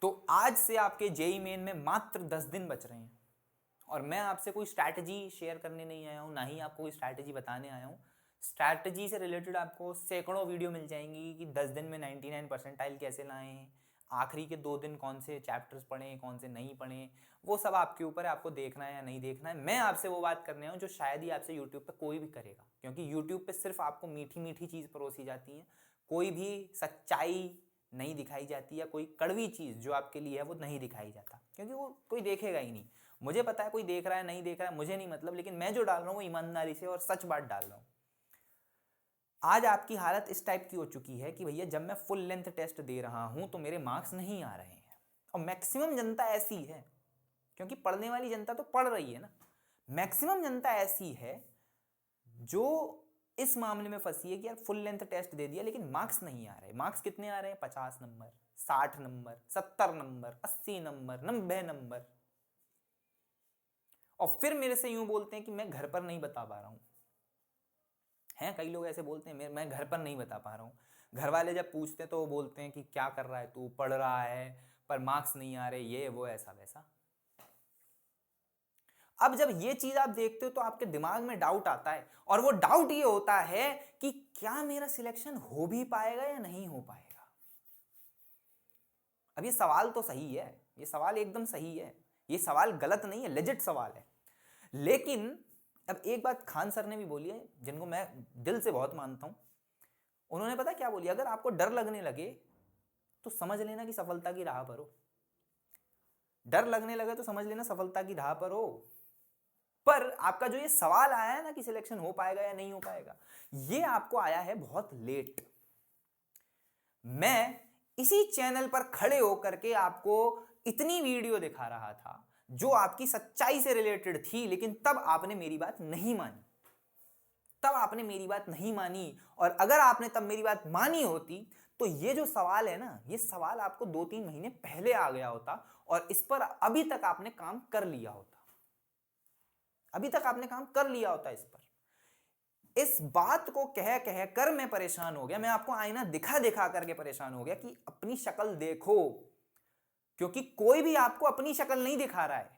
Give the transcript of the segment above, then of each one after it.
तो आज से आपके जेई मेन में मात्र 10 दिन बच रहे हैं और मैं आपसे कोई स्ट्रैटेजी शेयर करने नहीं आया हूँ, ना ही आपको कोई स्ट्रैटेजी बताने आया हूँ। स्ट्रैटेजी से रिलेटेड आपको सैकड़ों वीडियो मिल जाएंगी कि 10 दिन में 99 परसेंटाइल कैसे लाएं, आखिरी के 2 दिन कौन से चैप्टर्स पढ़ें कौन से नहीं पढ़ें, वो सब आपके ऊपर है, आपको देखना है या नहीं देखना है। मैं आपसे वो बात करने आया हूँ जो शायद ही आपसे यूट्यूब पे कोई भी करेगा, क्योंकि यूट्यूब पे सिर्फ आपको मीठी मीठी चीज़ परोसी जाती है, कोई भी सच्चाई नहीं दिखाई जाती, या कोई कड़वी चीज़ जो आपके लिए है वो नहीं दिखाई जाता, क्योंकि वो कोई देखेगा ही नहीं। मुझे पता है कोई देख रहा है नहीं देख रहा है मुझे नहीं मतलब, लेकिन मैं जो डाल रहा हूँ वो ईमानदारी से और सच बात डाल रहा हूँ। आज आपकी हालत इस टाइप की हो चुकी है कि भैया जब मैं फुल लेंथ टेस्ट दे रहा हूँ तो मेरे मार्क्स नहीं आ रहे हैं, और मैक्सिमम जनता ऐसी है, क्योंकि पढ़ने वाली जनता तो पढ़ रही है ना। मैक्सिमम जनता ऐसी है जो इस मामले में फंसी है कि यार फुल लेंथ टेस्ट दे दिया लेकिन मार्क्स नहीं आ रहे। मार्क्स कितने आ रहे हैं? 50 number, 60 number, 70 number, 80 number, 90 number. और फिर मेरे से यूं बोलते हैं कि मैं घर पर नहीं बता पा रहा हूं। हैं कई लोग ऐसे बोलते हैं मैं घर पर नहीं बता पा रहा हूं। घर वाले जब पूछते हैं तो वो बोलते हैं कि क्या कर रहा है तू, पढ़ रहा है पर मार्क्स नहीं आ रहे, ये वो ऐसा वैसा। अब जब ये चीज आप देखते हो तो आपके दिमाग में डाउट आता है, और वो डाउट ये होता है कि क्या मेरा सिलेक्शन हो भी पाएगा या नहीं हो पाएगा। अब ये सवाल तो सही है, ये सवाल एकदम सही है, ये सवाल गलत नहीं है, लेजिट सवाल है। लेकिन अब एक बात खान सर ने भी बोली है, जिनको मैं दिल से बहुत मानता हूं। उन्होंने पता क्या बोली? अगर आपको डर लगने लगे तो समझ लेना कि सफलता की राह पर हो। डर लगने लगे तो समझ लेना सफलता की राह पर हो। पर आपका जो ये सवाल आया है ना कि सिलेक्शन हो पाएगा या नहीं हो पाएगा, ये आपको आया है बहुत लेट। मैं इसी चैनल पर खड़े होकर के आपको इतनी वीडियो दिखा रहा था जो आपकी सच्चाई से रिलेटेड थी, लेकिन तब आपने मेरी बात नहीं मानी। तब आपने मेरी बात नहीं मानी, और अगर आपने तब मेरी बात मानी होती तो ये जो सवाल है ना, ये सवाल आपको 2-3 महीने पहले आ गया होता और इस पर अभी तक आपने काम कर लिया होता। अभी तक आपने काम कर लिया होता इस पर। इस बात को कह कह कर मैं परेशान हो गया, मैं आपको आईना दिखा दिखा करके परेशान हो गया कि अपनी शक्ल देखो, क्योंकि कोई भी आपको अपनी शक्ल नहीं दिखा रहा है।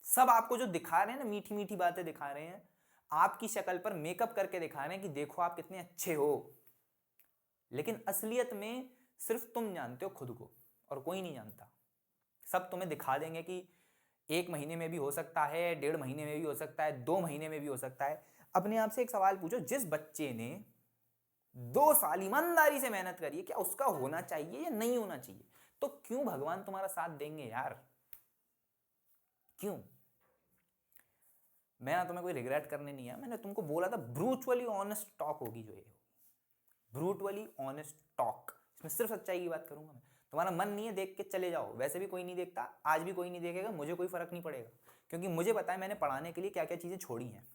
सब आपको जो दिखा रहे हैं ना, मीठी मीठी बातें दिखा रहे हैं, आपकी शक्ल पर मेकअप करके दिखा रहे हैं कि देखो आप कितने अच्छे हो। लेकिन असलियत में सिर्फ तुम जानते हो खुद को, और कोई नहीं जानता। सब तुम्हें दिखा देंगे कि 1 महीने में भी हो सकता है, 1.5 महीने में भी हो सकता है, 2 महीने में भी हो सकता है। अपने आप से एक सवाल पूछो, जिस बच्चे ने 2 साल ईमानदारी से मेहनत करी है, क्या उसका होना चाहिए या नहीं होना चाहिए? तो क्यों भगवान तुम्हारा साथ देंगे यार? क्यों? मैं तुम्हें कोई रिग्रेट करने नहीं आया, मैंने तुमको बोला था ब्रूचुअली ऑनेस्ट टॉक होगी जो ये होगी, ब्रूटली ऑनेस्ट टॉक। इसमें सिर्फ सच्चाई की बात करूंगा मैं। तुम्हारा मन नहीं है देख के चले जाओ, वैसे भी कोई नहीं देखता, आज भी कोई नहीं देखेगा, मुझे कोई फर्क नहीं पड़ेगा, क्योंकि मुझे पता है मैंने पढ़ाने के लिए क्या क्या चीज़ें छोड़ी हैं।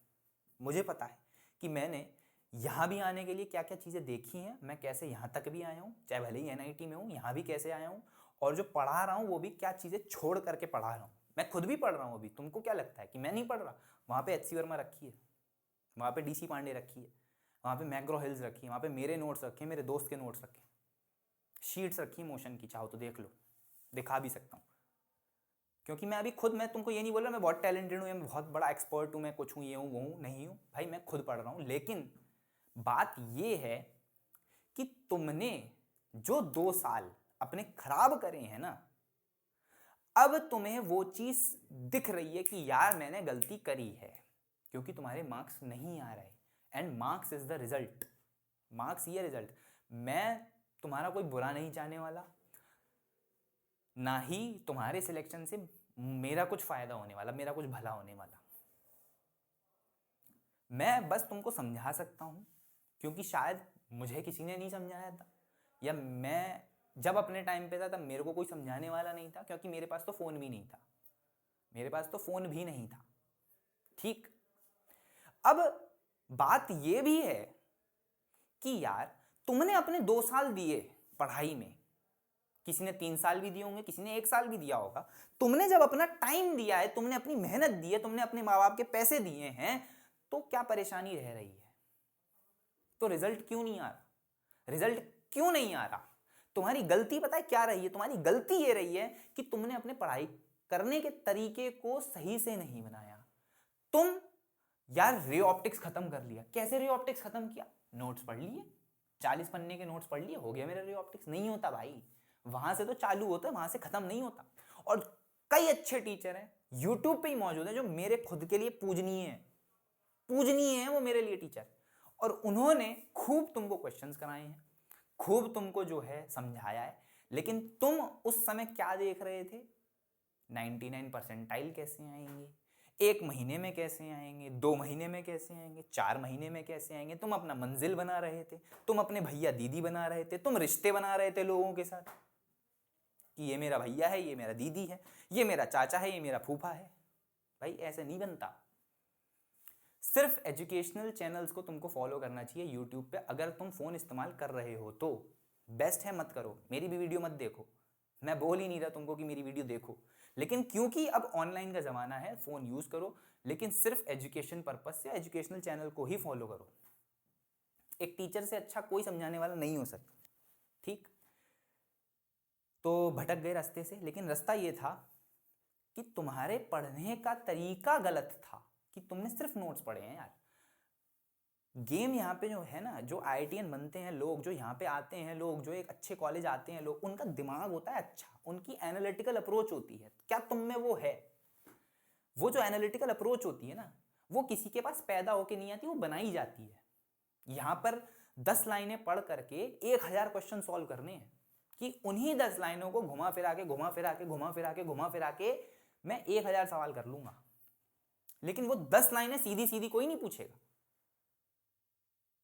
मुझे पता है कि मैंने यहाँ भी आने के लिए क्या क्या चीज़ें देखी हैं, मैं कैसे यहाँ तक भी आया हूँ, चाहे भले ही एनआईटी में हूँ, यहाँ भी कैसे आया हूँ, और जो पढ़ा रहा हूँ वो भी क्या चीज़ें छोड़ करके पढ़ा रहा हूँ। मैं खुद भी पढ़ रहा हूँ अभी। तुमको क्या लगता है कि मैं नहीं पढ़ रहा? वहाँ पे एचसी वर्मा रखी है, वहाँ पे डीसी पांडे रखी है, वहाँ पे मैग्रो हिल्स रखी है, वहाँ पे मेरे नोट्स रखे, मेरे दोस्त के नोट्स रखे, शीट्स रखी मोशन की, चाहो तो देख लो, दिखा भी सकता हूँ। क्योंकि मैं अभी खुद, मैं तुमको ये नहीं बोल रहा मैं बहुत टैलेंटेड हूँ या मैं बहुत बड़ा एक्सपर्ट हूँ, मैं कुछ हूँ, ये हूँ वो हूँ, नहीं हूँ भाई, मैं खुद पढ़ रहा हूँ। लेकिन बात ये है कि तुमने जो 2 साल अपने खराब करे हैं ना, अब तुम्हें वो चीज दिख रही है कि यार मैंने गलती करी है, क्योंकि तुम्हारे मार्क्स नहीं आ रहे। And marks is the result, marks ये रिजल्ट। मैं तुम्हारा कोई बुरा नहीं चाहने वाला, ना ही तुम्हारे सिलेक्शन से मेरा कुछ फायदा होने वाला, मेरा कुछ भला होने वाला। मैं बस तुमको समझा सकता हूं, क्योंकि शायद मुझे किसी ने नहीं समझाया था, या मैं जब अपने टाइम पे था तब मेरे को कोई समझाने वाला नहीं था, क्योंकि मेरे पास तो फोन भी नहीं था, मेरे पास तो फोन भी नहीं था। ठीक। अब बात यह भी है कि यार तुमने अपने 2 साल दिए पढ़ाई में, किसी ने 3 साल भी दिए होंगे, किसी ने 1 साल भी दिया होगा। तुमने जब अपना टाइम दिया है, तुमने अपनी मेहनत दी है, तुमने अपने माँ बाप के पैसे दिए हैं, तो क्या परेशानी रह रही है? तो रिजल्ट क्यों नहीं आ रहा? रिजल्ट क्यों नहीं आ रहा? तुम्हारी गलती पता है क्या रही है? तुम्हारी गलती ये रही है कि तुमने अपने पढ़ाई करने के तरीके को सही से नहीं बनाया। तुम यार रे ऑप्टिक्स खत्म कर लिया। कैसे रे ऑप्टिक्स खत्म किया? नोट्स पढ़ लिए, 40 पन्ने के नोट्स पढ़ लिए, हो गया मेरा रे ऑप्टिक्स। नहीं होता भाई, वहां से तो चालू होता है, वहां से खत्म नहीं होता। और कई अच्छे टीचर हैं यूट्यूब पे ही मौजूद हैं जो मेरे खुद के लिए पूजनीय है, पूजनीय है वो मेरे लिए टीचर। और उन्होंने खूब तुमको क्वेश्चंस कराए हैं, खूब तुमको जो है समझाया है, लेकिन तुम उस समय क्या देख रहे थे? 99 परसेंटाइल कैसे आएंगे, 1 महीने में कैसे आएंगे, 2 महीने में कैसे आएंगे, 4 महीने में कैसे आएंगे। तुम अपना मंजिल बना रहे थे, तुम अपने भैया दीदी बना रहे थे, तुम रिश्ते बना रहे थे लोगों के साथ कि ये मेरा भैया है, ये मेरा दीदी है, ये मेरा चाचा है, ये मेरा फूफा है। भाई ऐसे नहीं बनता। सिर्फ एजुकेशनल चैनल्स को तुमको फॉलो करना चाहिए यूट्यूब पे। अगर तुम फोन इस्तेमाल कर रहे हो तो बेस्ट है मत करो, मेरी भी वीडियो मत देखो। मैं बोल ही नहीं रहा तुमको कि मेरी वीडियो देखो, लेकिन क्योंकि अब ऑनलाइन का जमाना है, फोन यूज करो, लेकिन सिर्फ एजुकेशन पर्पज से एजुकेशनल चैनल को ही फॉलो करो। एक टीचर से अच्छा कोई समझाने वाला नहीं हो सकता। ठीक, तो भटक गए रास्ते से, लेकिन रास्ता ये था कि तुम्हारे पढ़ने का तरीका गलत था कि तुमने सिर्फ नोट्स पढ़े हैं यार। गेम यहाँ पे जो है ना, जो IITian बनते हैं लोग, जो यहाँ पे आते हैं लोग, जो एक अच्छे कॉलेज आते हैं लोग, उनका दिमाग होता है अच्छा, उनकी एनालिटिकल अप्रोच होती है। क्या तुम में वो है? वो जो एनालिटिकल अप्रोच होती है ना, वो किसी के पास पैदा होके नहीं आती, वो बनाई जाती है। यहाँ पर 10 लाइनें पढ़ करके 1000 क्वेश्चन सॉल्व करने हैं कि उन्हीं 10 लाइनों को घुमा फिरा के घुमा फिरा के घुमा फिरा के घुमा फिरा के मैं 1000 सवाल कर लूंगा। लेकिन वो 10 लाइनें सीधी सीधी कोई नहीं पूछेगा।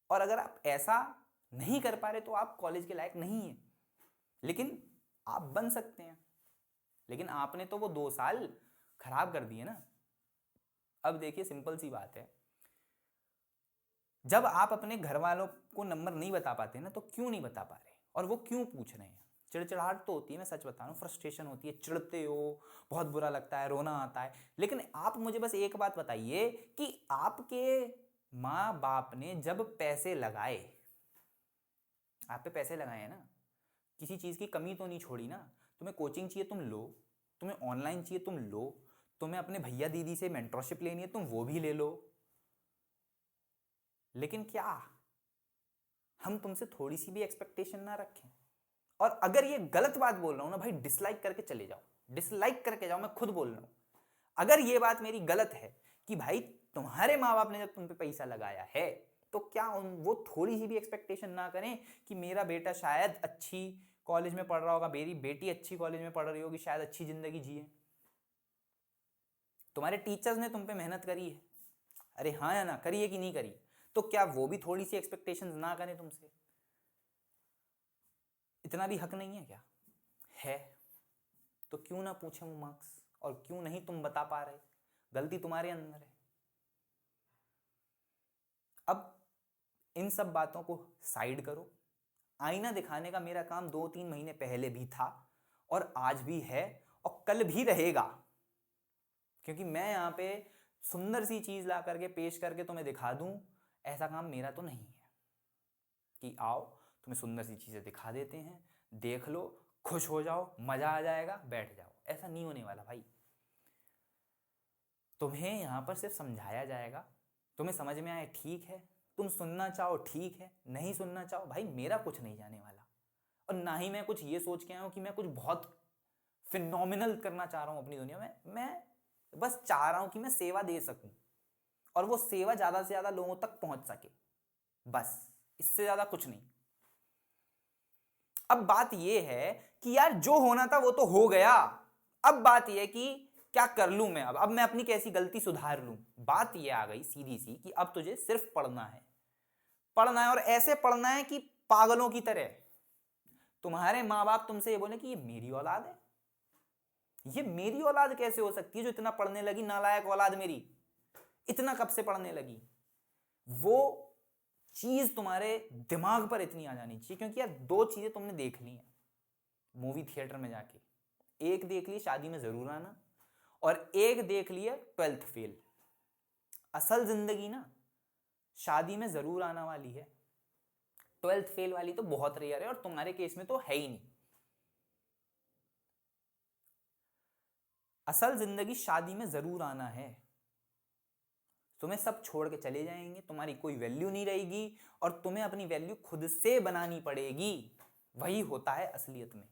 और अगर आप ऐसा नहीं कर पा रहे तो आप कॉलेज के लायक नहीं है, लेकिन आप बन सकते हैं। लेकिन आपने तो वो 2 साल खराब कर दिए ना। अब देखिए सिंपल सी बात है, जब आप अपने घर वालों को नंबर नहीं बता पाते ना, तो क्यों नहीं बता पा रहे और वो क्यों पूछ रहे हैं? चिड़चिड़ाहट तो होती है, मैं सच बता रहा हूँ, फ्रस्ट्रेशन होती है, चिढ़ते हो, बहुत बुरा लगता है, रोना आता है। लेकिन आप मुझे बस एक बात बताइए कि आपके माँ बाप ने जब पैसे लगाए, आप पे पैसे लगाए हैं ना, किसी चीज़ की कमी तो नहीं छोड़ी ना। तुम्हें कोचिंग चाहिए तुम लो, तुम्हें ऑनलाइन चाहिए तुम लो, तुम्हें अपने भैया दीदी से मेंटरशिप लेनी है तुम वो भी ले लो। लेकिन क्या हम तुमसे थोड़ी सी भी एक्सपेक्टेशन ना रखें? और अगर ये गलत बात बोल रहा हूं ना भाई, डिसलाइक करके चले जाओ, डिसलाइक करके जाओ, मैं खुद बोल रहा हूं। अगर ये बात मेरी गलत है कि भाई तुम्हारे माँ बाप ने जब तुम पे पैसा लगाया है, तो क्या वो थोड़ी सी भी एक्सपेक्टेशन ना करें कि मेरा बेटा शायद अच्छी कॉलेज में पढ़ रहा होगा, मेरी बेटी अच्छी कॉलेज में पढ़ रही होगी, शायद अच्छी जिंदगी जिए। तुम्हारे टीचर्स ने तुम पे मेहनत करी है, अरे हाँ या ना, करी है कि नहीं करी? तो क्या वो भी थोड़ी सी एक्सपेक्टेशंस ना करें तुमसे? इतना भी हक नहीं है क्या? है। तो क्यों ना पूछे वो मार्क्स? और क्यों नहीं तुम बता पा रहे? गलती तुम्हारे अंदर है। अब इन सब बातों को साइड करो। आईना दिखाने का मेरा काम 2-3 महीने पहले भी था और आज भी है और कल भी रहेगा, क्योंकि मैं यहाँ पे सुंदर सी चीज ला करके पेश करके तुम्हें दिखा दूं, ऐसा काम मेरा तो नहीं है कि आओ तुम्हें सुंदर सी चीजें दिखा देते हैं, देख लो, खुश हो जाओ, मजा आ जाएगा, बैठ जाओ। ऐसा नहीं होने वाला भाई। तुम्हें यहाँ पर सिर्फ समझाया जाएगा, तुम्हें समझ में आए ठीक है, तुम सुनना चाहो ठीक है, नहीं सुनना चाहो भाई मेरा कुछ नहीं जाने वाला। और ना ही मैं कुछ ये सोच के आया हूँ कि मैं कुछ बहुत फिनोमिनल करना चाह रहा हूँ अपनी दुनिया में। मैं बस चाह रहा हूँ कि मैं सेवा दे सकूं और वो सेवा ज्यादा से ज्यादा लोगों तक पहुंच सके, बस इससे ज्यादा कुछ नहीं। अब बात ये है कि यार जो होना था वो तो हो गया। अब बात ये कि क्या कर लूं मैं? अब मैं अपनी कैसी गलती सुधार लूं? बात ये आ गई सीधी सी कि अब तुझे सिर्फ पढ़ना है, पढ़ना है और ऐसे पढ़ना है कि पागलों की तरह। तुम्हारे माँ बाप तुमसे ये बोले कि ये मेरी औलाद है। ये मेरी औलाद कैसे हो सकती है जो इतना पढ़ने लगी? नालायक औलाद मेरी, इतना कब से पढ़ने लगी? वो चीज तुम्हारे दिमाग पर इतनी आ जानी चाहिए, क्योंकि यार 2 चीजें तुमने देख ली हैं मूवी थिएटर में जाके। एक देख ली शादी में जरूर आना, और एक देख लिया 12th फेल। असल जिंदगी ना शादी में जरूर आना वाली है, 12th फेल वाली तो बहुत रेयर है और तुम्हारे केस में तो है ही नहीं। असल जिंदगी शादी में जरूर आना है। तुम्हें सब छोड़ के चले जाएंगे, तुम्हारी कोई वैल्यू नहीं रहेगी और तुम्हें अपनी वैल्यू खुद से बनानी पड़ेगी। वही होता है असलियत में।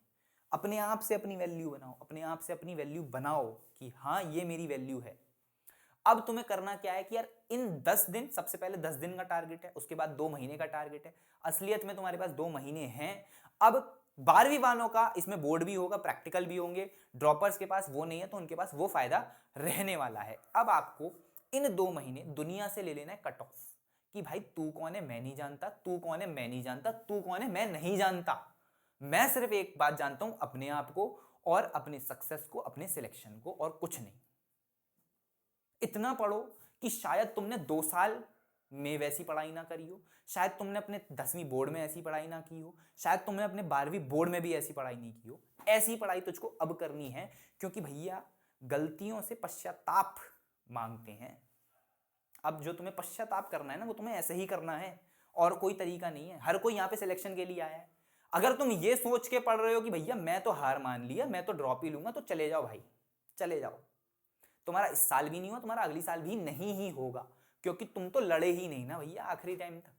अपने आप से अपनी वैल्यू बनाओ, अपने आप से अपनी वैल्यू बनाओ कि हाँ ये मेरी वैल्यू है। अब तुम्हें करना क्या है कि यार इन 10 दिन, सबसे पहले 10 दिन का टारगेट है, उसके बाद 2 महीने का टारगेट है। असलियत में तुम्हारे पास 2 महीने हैं। अब 12वीं वालों का इसमें बोर्ड भी होगा, प्रैक्टिकल भी होंगे। ड्रॉपर्स के पास वो नहीं है तो उनके पास वो फायदा रहने वाला है। अब आपको इन 2 महीने दुनिया से ले लेना है कट ऑफ कि भाई तू कौन है मैं नहीं जानता, तू कौन है मैं नहीं जानता, तू कौन है मैं नहीं जानता। मैं सिर्फ एक बात जानता हूं, अपने आप को और अपने सक्सेस को, अपने सिलेक्शन को, और कुछ नहीं। इतना पढ़ो कि शायद तुमने 2 साल में वैसी पढ़ाई ना करी हो, शायद तुमने अपने 10वीं बोर्ड में ऐसी पढ़ाई ना की हो, शायद तुमने अपने 12वीं बोर्ड में भी ऐसी पढ़ाई नहीं की हो। ऐसी पढ़ाई तुझको अब करनी है, क्योंकि भैया गलतियों से पश्चाताप मांगते हैं। अब जो तुम्हें पश्चाताप करना है ना, वो तुम्हें ऐसे ही करना है और कोई तरीका नहीं है। हर कोई यहाँ पे सिलेक्शन के लिए आया है। अगर तुम ये सोच के पढ़ रहे हो कि भैया मैं तो हार मान लिया, मैं तो ड्रॉप ही लूंगा, तो चले जाओ भाई, चले जाओ। तुम्हारा इस साल भी नहीं हुआ, तुम्हारा अगली साल भी नहीं ही होगा, क्योंकि तुम तो लड़े ही नहीं ना भैया आखिरी टाइम तक।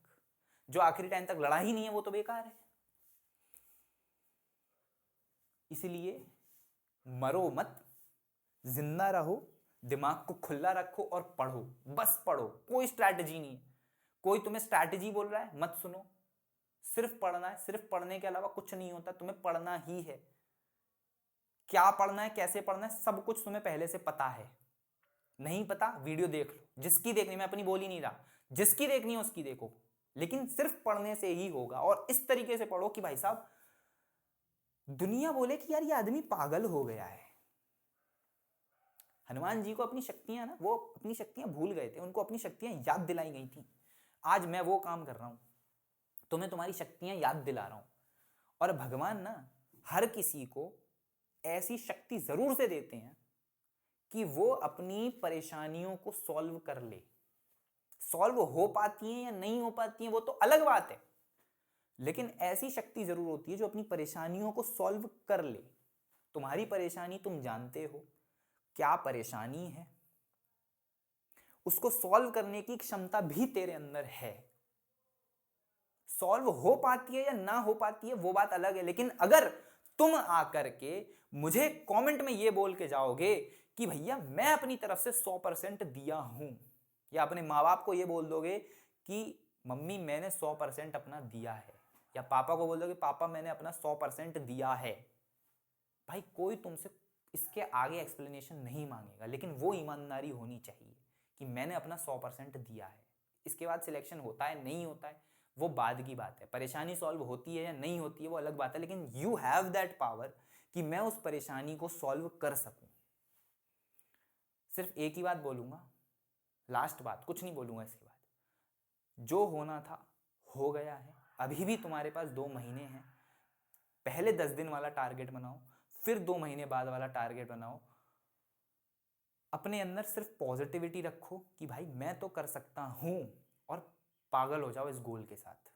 जो आखिरी टाइम तक लड़ा ही नहीं है वो तो बेकार है। इसलिए मरो मत, जिंदा रहो, दिमाग को खुला रखो और पढ़ो, बस पढ़ो। कोई स्ट्रैटेजी नहीं है। कोई तुम्हें स्ट्रैटेजी बोल रहा है मत सुनो, सिर्फ पढ़ना है। सिर्फ पढ़ने के अलावा कुछ नहीं होता, तुम्हें पढ़ना ही है। क्या पढ़ना है, कैसे पढ़ना है, सब कुछ तुम्हें पहले से पता है। नहीं पता, वीडियो देख लो, जिसकी देखनी, मैं अपनी बोल ही नहीं रहा, जिसकी देखनी है उसकी देखो, लेकिन सिर्फ पढ़ने से ही होगा। और इस तरीके से पढ़ो कि भाई साहब दुनिया बोले कि यार ये आदमी पागल हो गया है। हनुमान जी को अपनी शक्तियां ना, वो अपनी शक्तियां भूल गए थे, उनको अपनी शक्तियां याद दिलाई गई थी। आज मैं वो काम कर रहा हूं, तो मैं तुम्हारी शक्तियां याद दिला रहा हूं। और भगवान ना हर किसी को ऐसी शक्ति जरूर से देते हैं कि वो अपनी परेशानियों को सॉल्व कर ले। सॉल्व हो पाती है या नहीं हो पाती है वो तो अलग बात है, लेकिन ऐसी शक्ति जरूर होती है जो अपनी परेशानियों को सॉल्व कर ले। तुम्हारी परेशानी तुम जानते हो क्या परेशानी है, उसको सॉल्व करने की क्षमता भी तेरे अंदर है। सॉल्व हो पाती है या ना हो पाती है वो बात अलग है, लेकिन अगर तुम आकर के मुझे कमेंट में ये बोल के जाओगे कि भैया मैं अपनी तरफ से 100% दिया हूं, या अपने माँ बाप को ये बोल दोगे कि मम्मी मैंने 100% अपना दिया है, या पापा को बोल दोगे पापा मैंने अपना 100% दिया है, भाई कोई तुमसे इसके आगे एक्सप्लेनेशन नहीं मांगेगा। लेकिन वो ईमानदारी होनी चाहिए कि मैंने अपना 100% दिया है। इसके बाद सिलेक्शन होता है नहीं होता है वो बाद की बात है, परेशानी सॉल्व होती है या नहीं होती है वो अलग बात है, लेकिन यू हैव दैट पावर कि मैं उस परेशानी को सॉल्व कर सकूं। सिर्फ एक ही बात बोलूंगा, लास्ट बात, कुछ नहीं बोलूंगा इसके बाद। जो होना था हो गया है। अभी भी तुम्हारे पास 2 महीने हैं। पहले 10 दिन वाला टारगेट बनाओ, फिर 2 महीने बाद वाला टारगेट बनाओ। अपने अंदर सिर्फ पॉजिटिविटी रखो कि भाई मैं तो कर सकता हूं, और पागल हो जाओ इस गोल के साथ।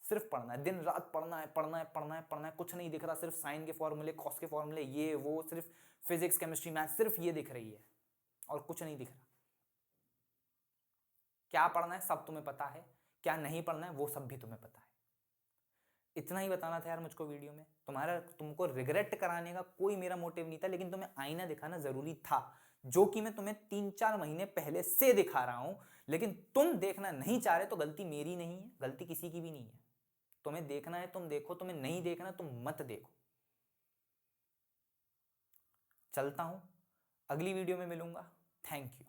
सिर्फ पढ़ना है, दिन रात पढ़ना है, पढ़ना है, पढ़ना है, पढ़ना है। कुछ नहीं दिख रहा, सिर्फ साइन के फॉर्मूले, कॉस के फॉर्मूले, ये वो, सिर्फ फिजिक्स केमिस्ट्री मैथ, सिर्फ ये दिख रही है और कुछ नहीं दिख रहा। क्या पढ़ना है सब तुम्हें पता है, क्या नहीं पढ़ना है वो सब भी तुम्हें पता है। इतना ही बताना था यार मुझको वीडियो में। तुमको रिग्रेट कराने का कोई मेरा मोटिव नहीं था, लेकिन तुम्हें आईना दिखाना जरूरी था, जो कि मैं तुम्हें 3-4 महीने पहले से दिखा रहा हूं। लेकिन तुम देखना नहीं चाह रहे तो गलती मेरी नहीं है, गलती किसी की भी नहीं है। तुम्हें देखना है तुम देखो, तुम्हें नहीं देखना तुम मत देखो। चलता हूं, अगली वीडियो में मिलूंगा। Thank you.